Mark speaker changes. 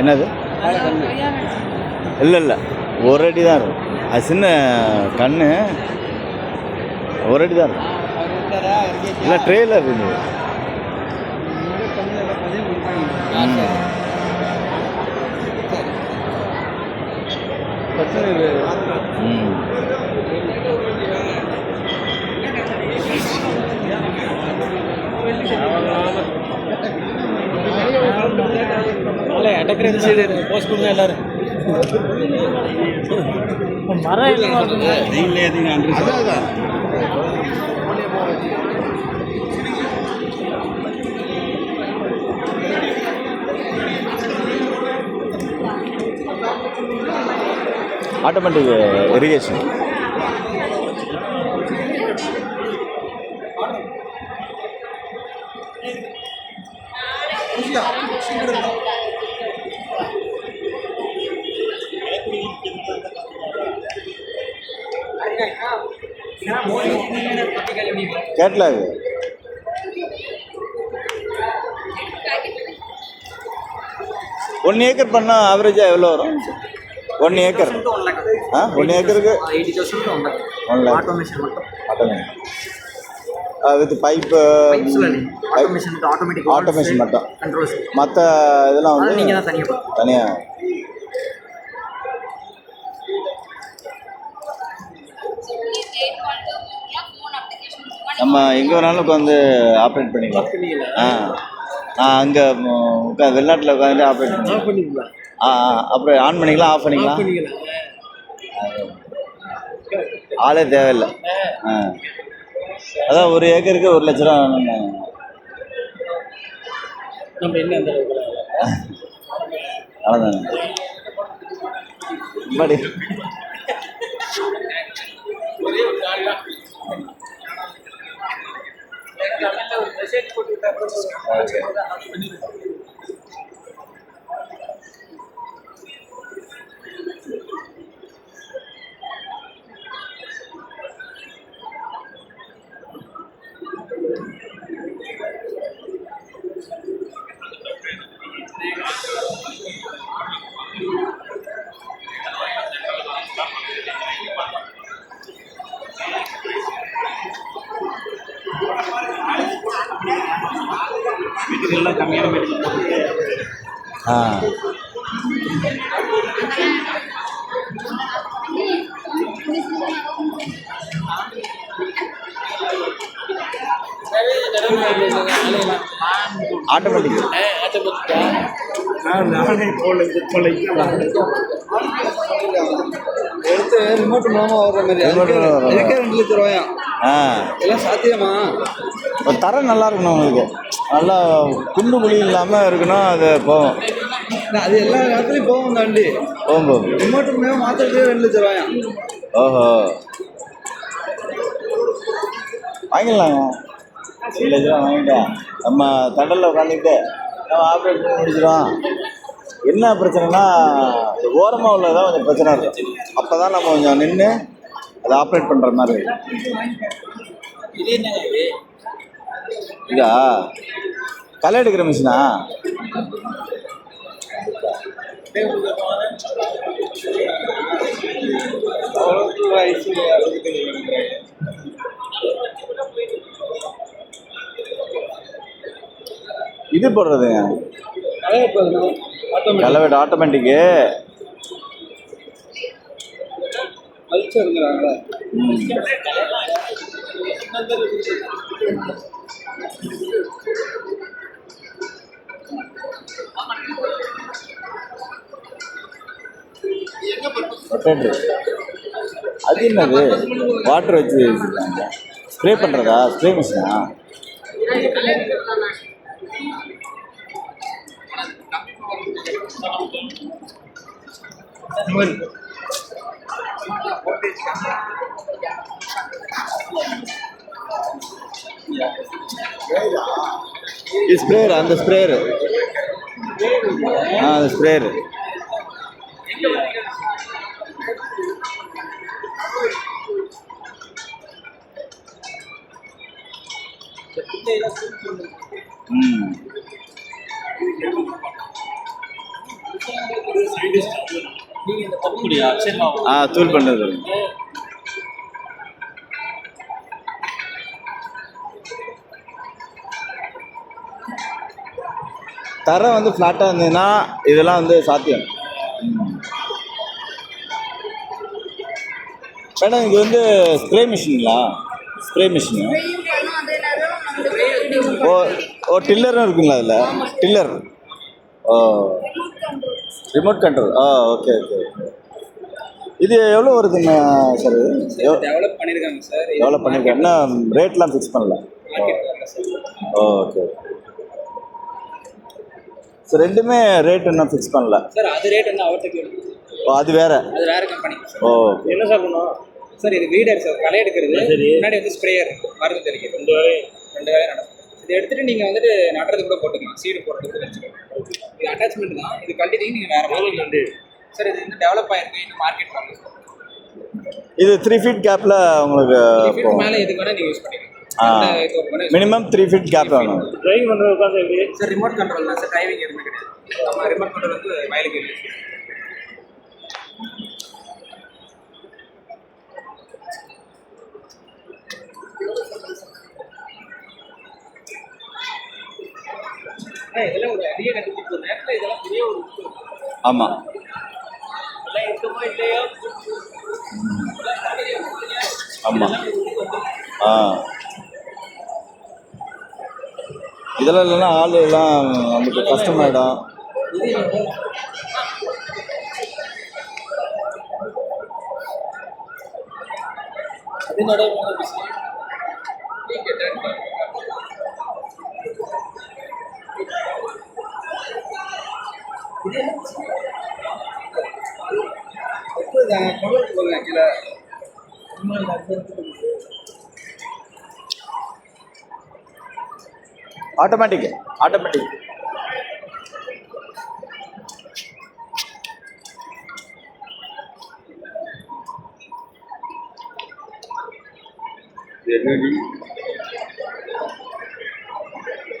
Speaker 1: என்னது? இல்லை இல்லை, ஒரு அடி தான் இருக்கும். அது சின்ன கண்ணு, ஒரு அடி தான் இருக்கும். இல்லை ட்ரெயிலர் இருந்தது. Automatic irrigation. கேட்லாக் 1 ஏக்கர் பண்ணால் ஆவரேஜாக எவ்வளோ வரும்? 1 ஏக்கர் 1 ஏக்கருக்கு 1 lakh. Automatic with pipe automation மட்டும். மற்ற இதெல்லாம் வந்து தனியாக. நம்ம எங்கே வேணாலும் உட்காந்து ஆப்ரேட் பண்ணிக்கலாம். அங்கே வெளிநாட்டில் உட்காந்து ஆப்ரேட் பண்ணிக்கலாம். அப்புறம் ஆன் பண்ணிக்கலாம், ஆஃப் பண்ணிக்கலாம். ஆளே தேவையில்லை. அதான் 1 ஏக்கருக்கு 1 லட்ச ரூபா. அவ்வளோதானே படி. ஆட்டோமேட்டிக் எடுத்து ரிமோட் மூலமாக வர்ற மாதிரி. 2 லட்ச ரூபாயா? எல்லாம் சாத்தியமா? தரம் நல்லா இருக்கணும் உங்களுக்கு. நல்லா குண்டு குழி இல்லாமல் இருக்கணும். அது போகும். அது எல்லா இடத்துலையும் போகும். தாண்டி போகும்போது ரிமோட் மூலமாக மாற்றுறதே 2 லட்ச ரூபாயா? ஓஹோ, வாங்கிடலாங்க. 2 லட்ச ரூபா வாங்கிட்டேன். நம்ம தண்டலில் உட்காந்துக்கிட்டு நம்ம ஆப்ரேட் பண்ணி முடிச்சிடும். என்ன பிரச்சனைனா ஓரமாக உள்ளதான் கொஞ்சம் பிரச்சனை இருக்கும். அப்போ தான் நம்ம கொஞ்சம் நின்று அதை ஆப்ரேட் பண்ணுற மாதிரி. இதா களை எடுக்கிற மிஷினா? இது போடுறதுங்க கலவைட் ஆட்டோமேட்டிக்கு. அது என்னது? வாட்டர் வச்சு ஸ்ப்ரே பண்ணுறதா? ஸ்ப்ரே மிஷினா? ஸ்ப்ரேயர், அந்த ஸ்ப்ரேயரு. அந்த ஸ்ப்ரேயரு. தூள் பண்ணுறது. தரை வந்து ஃப்ளாட்டாக இருந்ததுன்னா இதெல்லாம் வந்து சாத்தியம். மேடம் இது வந்து ஸ்ப்ரே மிஷின்ங்களா? Spray machine. டில்லரும் இருக்குங்களா அதில்? Tiller. Remote control. Okay okay okay. இது எவ்வளோ வருதுங்க சார்?
Speaker 2: டெவலப் பண்ணியிருக்காங்க சார்.
Speaker 1: டெவலப் பண்ணியிருக்காங்க. இன்னும் ரேட்லாம் ஃபிக்ஸ் பண்ணல. ஓகே. சார் ரெண்டுமே ரேட் இன்னும் ஃபிக்ஸ் பண்ணல
Speaker 2: சார். அது ரேட் வந்து அவர்கிட்ட.
Speaker 1: அது வேற
Speaker 2: கம்பெனி.
Speaker 3: என்ன சார் பண்ணுவோம்
Speaker 2: சார்? இது வீடர் சார், களை எடுக்கிறது. முன்னாடி வந்து ஸ்ப்ரேயர் மருந்து தெளிக்கிறது. ரெண்டு வேலை நடக்கும். இதை எடுத்துகிட்டு நீங்கள் வந்துட்டு நடுறது கூட போட்டுக்கலாம், சீடு போடுறது வச்சுக்கலாம். இது அட்டாச்மெண்ட் தான். இது கழட்டிட்டீங்க நீங்கள் வேறு மாதிரி சார். இது வந்து டெவலப் ஆகிருக்கு, இன்னும் மார்க்கெட் பண்ணல சார்.
Speaker 1: இது 3 ஃபீட் கேப்பில் உங்களுக்கு
Speaker 2: 3 ஃபீட் மேலே எதுக்கு வேணால் நீங்கள் யூஸ் பண்ணிக்கலாம்.
Speaker 1: மினிமம் 3 ஃபீட் கேப் வேணும்.
Speaker 3: டிரைவ் பண்ணுறது உட்காந்து எப்படி
Speaker 2: சார்? ரிமோட் கண்ட்ரோல் தான் சார். டிரைவிங் எதுவுமே கிடையாது. நம்ம ரிமோட் கண்ட்ரோல் வந்து வயலுக்கு இல்லை. இதெல்லாம் ஒரு அரிய கண்டுபிடிப்பு. நேரத்தில் இதெல்லாம் பெரிய ஒரு.
Speaker 1: ஆமாம். ஆமாம். இதெல்லாம் இல்லைன்னா ஆள் எல்லாம் நமக்கு கஷ்டமாயிடும். ஆட்டோமேட்டிக்.